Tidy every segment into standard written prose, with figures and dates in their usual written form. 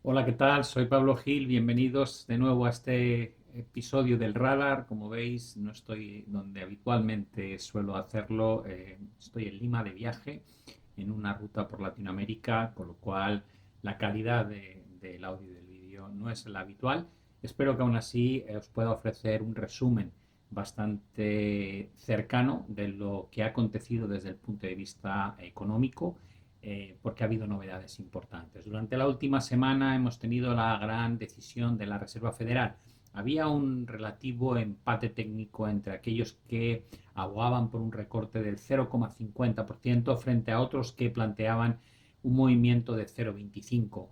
Hola, ¿qué tal? Soy Pablo Gil. Bienvenidos de nuevo a este episodio del Radar. Como veis, no estoy donde habitualmente suelo hacerlo. Estoy en Lima de viaje en una ruta por Latinoamérica, con lo cual la calidad del audio y del vídeo no es la habitual. Espero que aún así os pueda ofrecer un resumen bastante cercano de lo que ha acontecido desde el punto de vista económico, porque ha habido novedades importantes. Durante la última semana hemos tenido la gran decisión de la Reserva Federal. Había un relativo empate técnico entre aquellos que abogaban por un recorte del 0,50% frente a otros que planteaban un movimiento de 0,25%.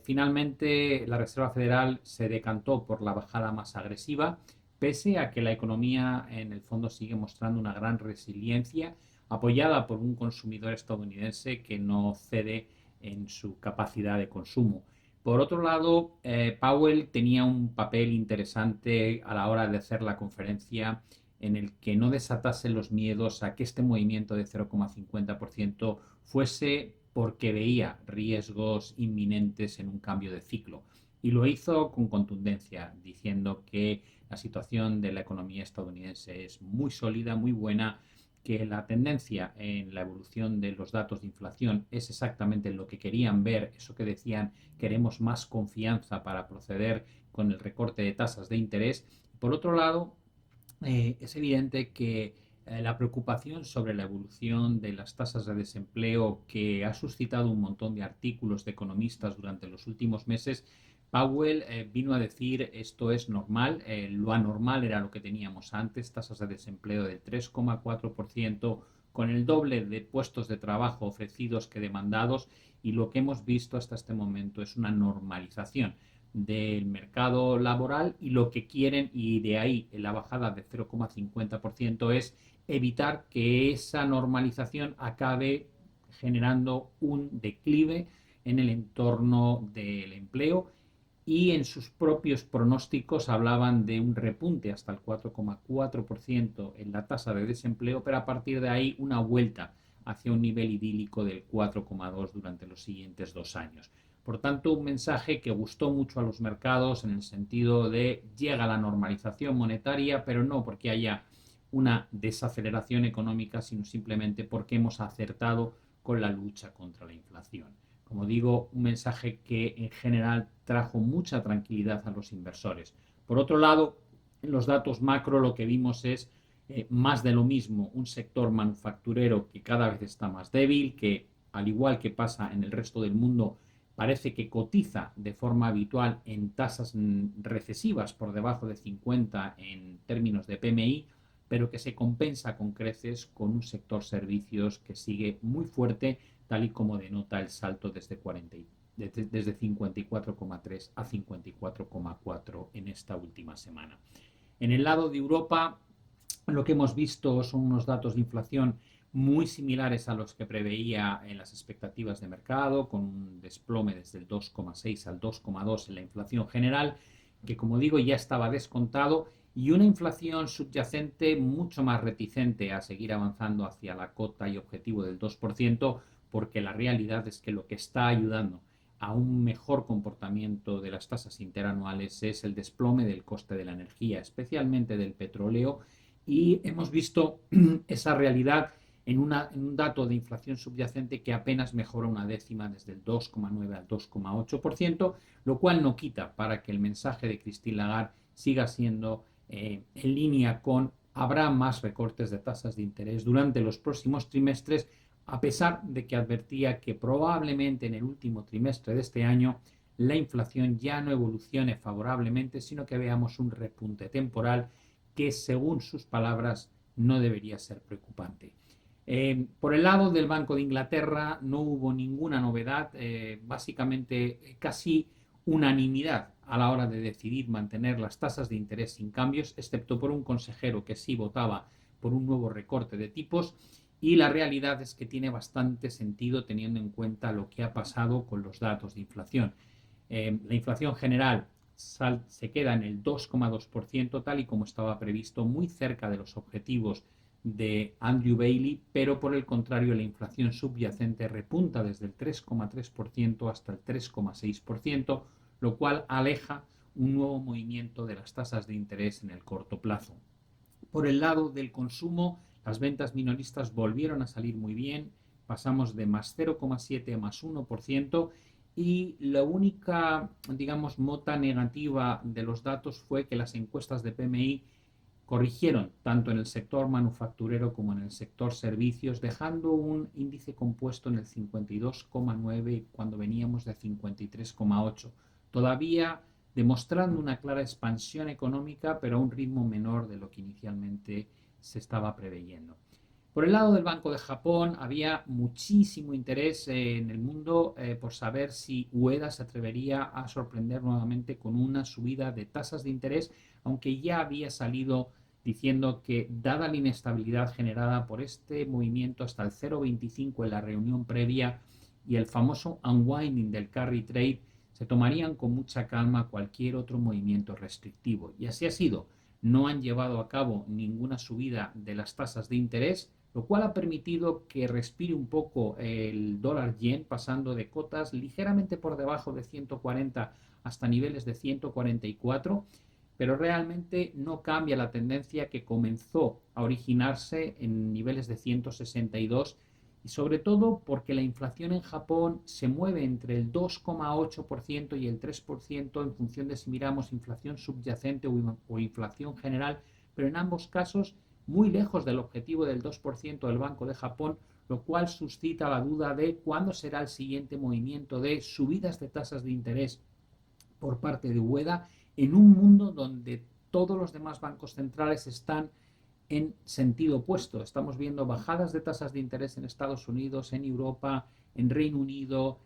Finalmente, la Reserva Federal se decantó por la bajada más agresiva, pese a que la economía en el fondo sigue mostrando una gran resiliencia, apoyada por un consumidor estadounidense que no cede en su capacidad de consumo. Por otro lado, Powell tenía un papel interesante a la hora de hacer la conferencia en el que no desatase los miedos a que este movimiento de 0,50% fuese porque veía riesgos inminentes en un cambio de ciclo. Y lo hizo con contundencia, diciendo que la situación de la economía estadounidense es muy sólida, muy buena, que la tendencia en la evolución de los datos de inflación es exactamente lo que querían ver, eso que decían, queremos más confianza para proceder con el recorte de tasas de interés. Por otro lado, es evidente que la preocupación sobre la evolución de las tasas de desempleo, que ha suscitado un montón de artículos de economistas durante los últimos meses, Powell vino a decir esto es normal, lo anormal era lo que teníamos antes, tasas de desempleo del 3,4% con el doble de puestos de trabajo ofrecidos que demandados, y lo que hemos visto hasta este momento es una normalización del mercado laboral, y lo que quieren, y de ahí la bajada de 0,50%, es evitar que esa normalización acabe generando un declive en el entorno del empleo, y en sus propios pronósticos hablaban de un repunte hasta el 4,4% en la tasa de desempleo, pero a partir de ahí una vuelta hacia un nivel idílico del 4,2% durante los siguientes 2 años. Por tanto, un mensaje que gustó mucho a los mercados en el sentido de llega la normalización monetaria, pero no porque haya una desaceleración económica, sino simplemente porque hemos acertado con la lucha contra la inflación. Como digo, un mensaje que en general trajo mucha tranquilidad a los inversores. Por otro lado, en los datos macro lo que vimos es más de lo mismo, un sector manufacturero que cada vez está más débil, que al igual que pasa en el resto del mundo, parece que cotiza de forma habitual en tasas recesivas por debajo de 50 en términos de PMI, pero que se compensa con creces con un sector servicios que sigue muy fuerte, tal y como denota el salto desde 54,3 a 54,4 en esta última semana. En el lado de Europa, lo que hemos visto son unos datos de inflación muy similares a los que preveía en las expectativas de mercado, con un desplome desde el 2,6 al 2,2 en la inflación general, que como digo ya estaba descontado, y una inflación subyacente mucho más reticente a seguir avanzando hacia la cota y objetivo del 2%, porque la realidad es que lo que está ayudando a un mejor comportamiento de las tasas interanuales es el desplome del coste de la energía, especialmente del petróleo, y hemos visto esa realidad en un dato de inflación subyacente que apenas mejora una décima desde el 2,9 al 2,8%, lo cual no quita para que el mensaje de Christine Lagarde siga siendo en línea con habrá más recortes de tasas de interés durante los próximos trimestres, a pesar de que advertía que probablemente en el último trimestre de este año la inflación ya no evolucione favorablemente, sino que veamos un repunte temporal que, según sus palabras, no debería ser preocupante. Por el lado del Banco de Inglaterra no hubo ninguna novedad, básicamente casi unanimidad a la hora de decidir mantener las tasas de interés sin cambios, excepto por un consejero que sí votaba por un nuevo recorte de tipos, y la realidad es que tiene bastante sentido teniendo en cuenta lo que ha pasado con los datos de inflación. La inflación general se queda en el 2,2%, tal y como estaba previsto, muy cerca de los objetivos de Andrew Bailey, pero por el contrario la inflación subyacente repunta desde el 3,3% hasta el 3,6%, lo cual aleja un nuevo movimiento de las tasas de interés en el corto plazo. Por el lado del consumo, las ventas minoristas volvieron a salir muy bien, pasamos de más 0,7 a más 1%, y la única, digamos, nota negativa de los datos fue que las encuestas de PMI corrigieron tanto en el sector manufacturero como en el sector servicios, dejando un índice compuesto en el 52,9 cuando veníamos de 53,8. Todavía demostrando una clara expansión económica, pero a un ritmo menor de lo que inicialmente se estaba preveyendo. Por el lado del Banco de Japón había muchísimo interés en el mundo por saber si Ueda se atrevería a sorprender nuevamente con una subida de tasas de interés, aunque ya había salido diciendo que, dada la inestabilidad generada por este movimiento hasta el 0,25 en la reunión previa y el famoso unwinding del carry trade, se tomarían con mucha calma cualquier otro movimiento restrictivo. Y así ha sido. No han llevado a cabo ninguna subida de las tasas de interés, lo cual ha permitido que respire un poco el dólar yen, pasando de cotas ligeramente por debajo de 140 hasta niveles de 144, pero realmente no cambia la tendencia que comenzó a originarse en niveles de 162, y sobre todo porque la inflación en Japón se mueve entre el 2,8% y el 3% en función de si miramos inflación subyacente o inflación general, pero en ambos casos muy lejos del objetivo del 2% del Banco de Japón, lo cual suscita la duda de cuándo será el siguiente movimiento de subidas de tasas de interés por parte de Ueda, en un mundo donde todos los demás bancos centrales están en sentido opuesto. Estamos viendo bajadas de tasas de interés en Estados Unidos, en Europa, en Reino Unido,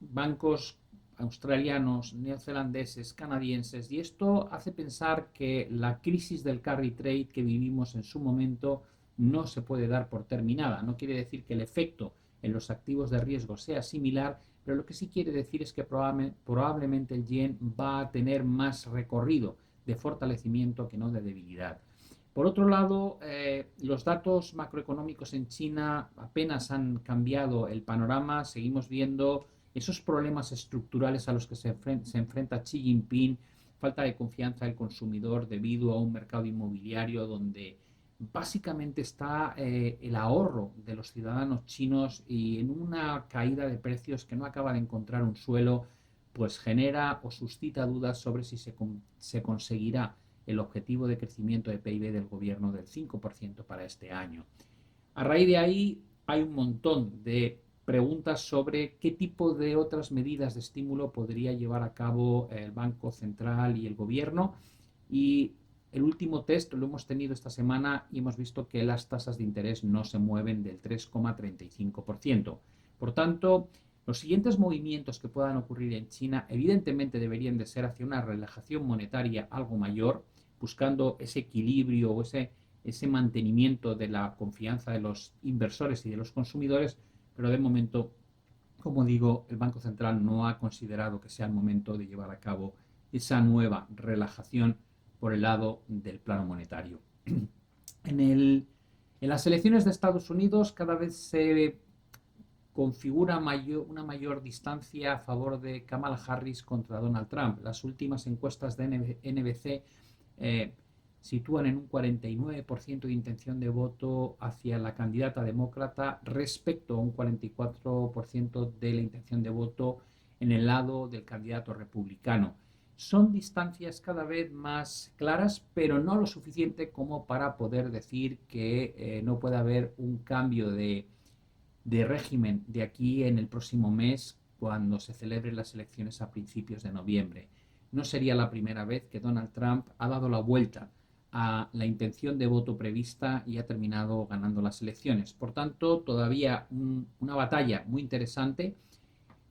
bancos australianos, neozelandeses, canadienses, y esto hace pensar que la crisis del carry trade que vivimos en su momento no se puede dar por terminada. No quiere decir que el efecto en los activos de riesgo sea similar, pero lo que sí quiere decir es que probablemente el yen va a tener más recorrido de fortalecimiento que no de debilidad. Por otro lado, los datos macroeconómicos en China apenas han cambiado el panorama. Seguimos viendo esos problemas estructurales a los que se enfrenta Xi Jinping, falta de confianza del consumidor debido a un mercado inmobiliario donde básicamente está el ahorro de los ciudadanos chinos, y en una caída de precios que no acaba de encontrar un suelo, pues genera o suscita dudas sobre si se conseguirá el objetivo de crecimiento de PIB del gobierno del 5% para este año. A raíz de ahí hay un montón de preguntas sobre qué tipo de otras medidas de estímulo podría llevar a cabo el Banco Central y el gobierno, y el último test lo hemos tenido esta semana y hemos visto que las tasas de interés no se mueven del 3,35%. Por tanto, los siguientes movimientos que puedan ocurrir en China evidentemente deberían de ser hacia una relajación monetaria algo mayor, buscando ese equilibrio o ese mantenimiento de la confianza de los inversores y de los consumidores, pero de momento, como digo, el Banco Central no ha considerado que sea el momento de llevar a cabo esa nueva relajación por el lado del plano monetario. En las elecciones de Estados Unidos cada vez se configura una mayor distancia a favor de Kamala Harris contra Donald Trump. Las últimas encuestas de NBC sitúan en un 49% de intención de voto hacia la candidata demócrata respecto a un 44% de la intención de voto en el lado del candidato republicano. Son distancias cada vez más claras, pero no lo suficiente como para poder decir que no puede haber un cambio de régimen de aquí en el próximo mes, cuando se celebren las elecciones a principios de noviembre. No sería la primera vez que Donald Trump ha dado la vuelta a la intención de voto prevista y ha terminado ganando las elecciones. Por tanto, todavía una batalla muy interesante.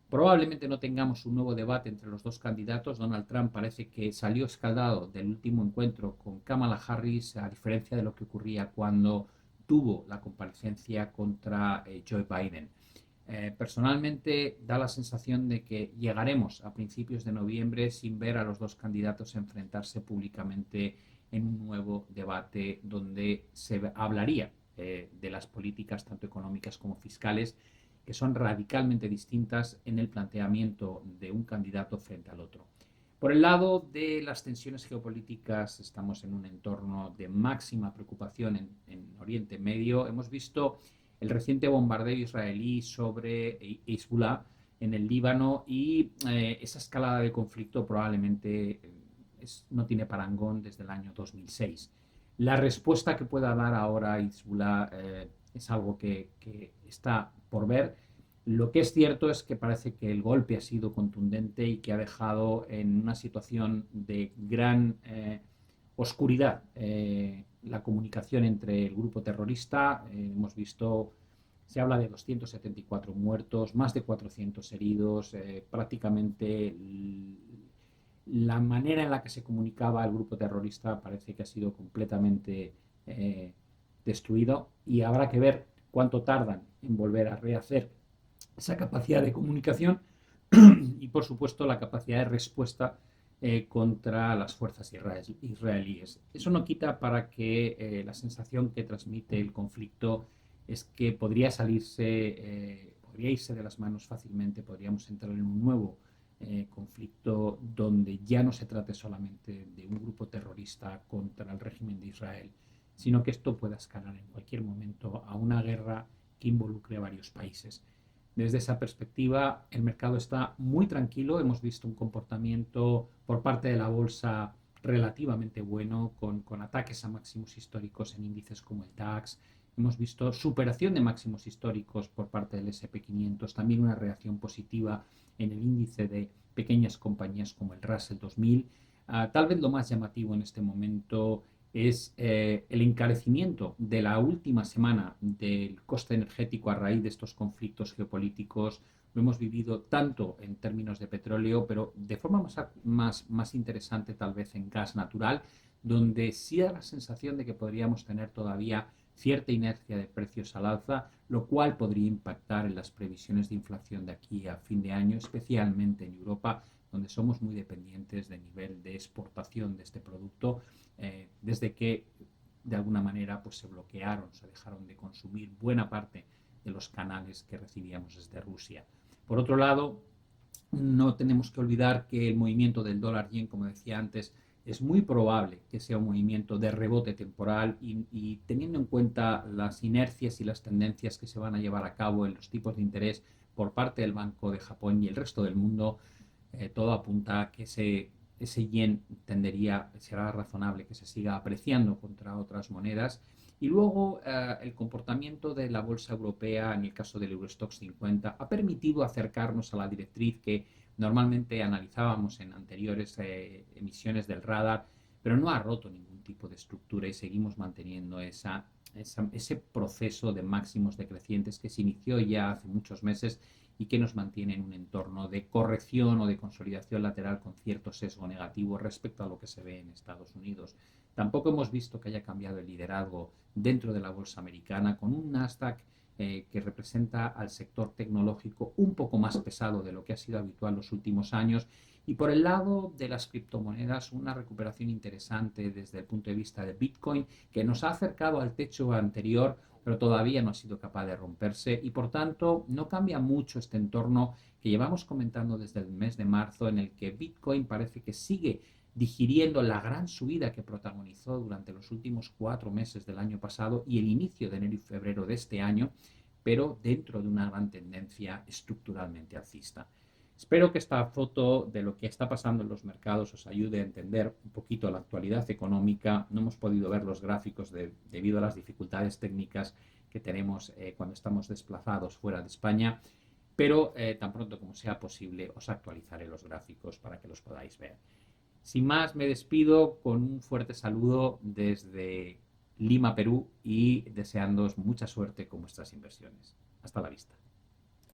Probablemente no tengamos un nuevo debate entre los dos candidatos. Donald Trump parece que salió escaldado del último encuentro con Kamala Harris, a diferencia de lo que ocurría cuando tuvo la comparecencia contra Joe Biden. Personalmente da la sensación de que llegaremos a principios de noviembre sin ver a los dos candidatos enfrentarse públicamente en un nuevo debate donde se hablaría de las políticas tanto económicas como fiscales, que son radicalmente distintas en el planteamiento de un candidato frente al otro. Por el lado de las tensiones geopolíticas, estamos en un entorno de máxima preocupación en Oriente Medio. Hemos visto el reciente bombardeo israelí sobre Hezbollah en el Líbano y esa escalada de conflicto probablemente no tiene parangón desde el año 2006. La respuesta que pueda dar ahora Hezbollah es algo que está por ver. Lo que es cierto es que parece que el golpe ha sido contundente y que ha dejado en una situación de gran oscuridad la comunicación entre el grupo terrorista. Hemos visto, se habla de 274 muertos, más de 400 heridos, prácticamente la manera en la que se comunicaba el grupo terrorista parece que ha sido completamente destruido, y habrá que ver cuánto tardan en volver a rehacer esa capacidad de comunicación y, por supuesto, la capacidad de respuesta contra las fuerzas israelíes. Eso no quita para que la sensación que transmite el conflicto es que podría podría irse de las manos fácilmente. Podríamos entrar en un nuevo conflicto donde ya no se trate solamente de un grupo terrorista contra el régimen de Israel, sino que esto pueda escalar en cualquier momento a una guerra que involucre a varios países. Desde esa perspectiva, el mercado está muy tranquilo. Hemos visto un comportamiento por parte de la bolsa relativamente bueno, con ataques a máximos históricos en índices como el DAX. Hemos visto superación de máximos históricos por parte del S&P 500, también una reacción positiva en el índice de pequeñas compañías como el Russell 2000. Tal vez lo más llamativo en este momento es el encarecimiento de la última semana del coste energético a raíz de estos conflictos geopolíticos. Lo hemos vivido tanto en términos de petróleo, pero de forma más interesante tal vez en gas natural, donde sí da la sensación de que podríamos tener todavía cierta inercia de precios al alza, lo cual podría impactar en las previsiones de inflación de aquí a fin de año, especialmente en Europa, donde somos muy dependientes del nivel de exportación de este producto, desde que de alguna manera pues, se bloquearon, se dejaron de consumir buena parte de los canales que recibíamos desde Rusia. Por otro lado, no tenemos que olvidar que el movimiento del dólar yen, como decía antes, es muy probable que sea un movimiento de rebote temporal y teniendo en cuenta las inercias y las tendencias que se van a llevar a cabo en los tipos de interés por parte del Banco de Japón y el resto del mundo, todo apunta a que ese yen será razonable que se siga apreciando contra otras monedas. Y luego el comportamiento de la bolsa europea, en el caso del Eurostoxx 50, ha permitido acercarnos a la directriz que normalmente analizábamos en anteriores emisiones del radar, pero no ha roto ningún tipo de estructura y seguimos manteniendo ese proceso de máximos decrecientes que se inició ya hace muchos meses y que nos mantiene en un entorno de corrección o de consolidación lateral con cierto sesgo negativo respecto a lo que se ve en Estados Unidos. Tampoco hemos visto que haya cambiado el liderazgo dentro de la bolsa americana, con un Nasdaq que representa al sector tecnológico un poco más pesado de lo que ha sido habitual los últimos años. Y por el lado de las criptomonedas, una recuperación interesante desde el punto de vista de Bitcoin, que nos ha acercado al techo anterior, pero todavía no ha sido capaz de romperse, y por tanto no cambia mucho este entorno que llevamos comentando desde el mes de marzo, en el que Bitcoin parece que sigue digiriendo la gran subida que protagonizó durante los últimos 4 meses del año pasado y el inicio de enero y febrero de este año, pero dentro de una gran tendencia estructuralmente alcista. Espero que esta foto de lo que está pasando en los mercados os ayude a entender un poquito la actualidad económica. No hemos podido ver los gráficos debido a las dificultades técnicas que tenemos cuando estamos desplazados fuera de España, pero tan pronto como sea posible os actualizaré los gráficos para que los podáis ver. Sin más, me despido con un fuerte saludo desde Lima, Perú, y deseándoos mucha suerte con vuestras inversiones. Hasta la vista.